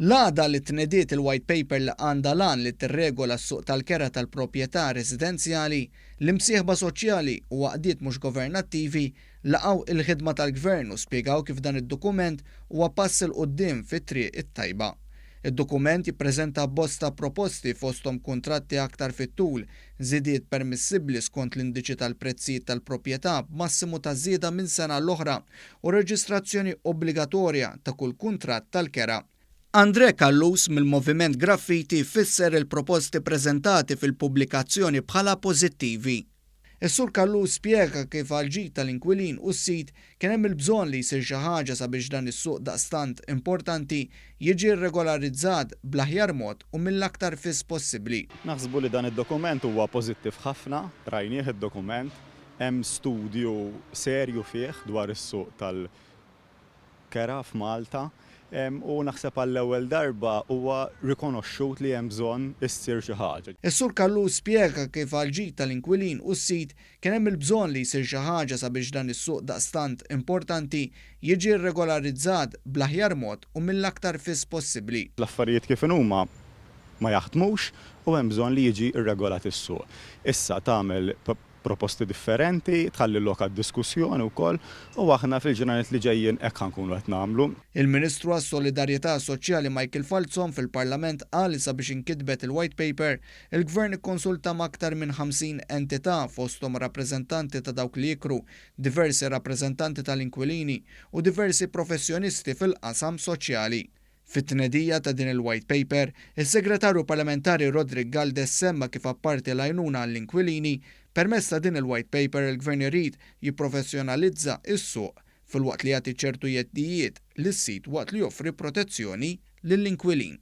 L-għada li tnediet il-white paper li għandha lan li tirregola s-suq tal-kera tal-proprjetà residenzjali, l-imsieħba soċjali u għaqdiet mhux governattivi laqgħu il-ħidma tal-gvern u spjegaw kif dan id-dokument huwa pass il quddiem fit-triq it-tajba. Id-dokument jippreżenta bosta proposti fosthom kuntratti aktar fit-tul, żidiet permissibbli skont l-indiċi tal-prezzijiet tal-proprjetà b'massimu ta' żieda minn sena l-oħra u reġistrazzjoni obbligatorja ta' kull kuntratt tal-kera. Andre Kallus mill-Moviment Graffiti fisser il-proposti preżentati fil-pubblikazzjoni bħala pożittivi. Is-Sur Kallus spjega kif għal-ġid tal-inkwilin u s-sit kien hemm il-bżonn li jsir xi ħaġa sabiex dan is-suq daqstant importanti jiġi regolarizzat bl-aħjar mod u mill-aktar fis possibbli. Naħsbu li dan id-dokument huwa pożittiv ħafna, rajnieh id-dokument, hemm studju serju fih dwar is-suq tal-kera f'Malta. U naħseb għall-ewwel darba huwa rikonoxxut li hemm bżonn issir xi ħaġa. Is-Sur Kallus spjega kif għal-ġid tal-inkwilin u s-sit kien hemm il-bżonn li jsir xi ħaġa sabiex dan is-suq daqstant importanti jiġi regolarizzat bl-aħjar mod u mill-aktar fis possibbli. L-affarijiet kif huma ma jaħdmux u hemm bżonn li jiġi rregolat is-suq. Issa tagħmel proposti differenti, tħalli l-lok għad-diskussjoni wkoll u aħna fil-ġranet li ġejjin hekk nkunu qed nagħmlu. Il-Ministru għas-Solidarjetà Soċjali Michael Falzon fil-Parlament qal sabiex inkitbet il-White Paper, il-Gvern ikkonsulta aktar minn 50 entità fosthom rappreżentanti ta' dawk li jikru, diversi rappreżentanti tal-inkwilini u diversi professjonisti fil-qasam soċjali. Fit-tnedija ta' din il-White Paper, il-Segretarju Parlamentari Rodrik Galdes semma kif apparti l-għajnuna għall-inkwilini, permezz ta' din il-White Paper il-Gvern irid jipprofessjonalizza is-suq filwaqt li jagħti ċertu jeddijiet lis-sit waqt li joffri protezzjoni lill-inkwilin.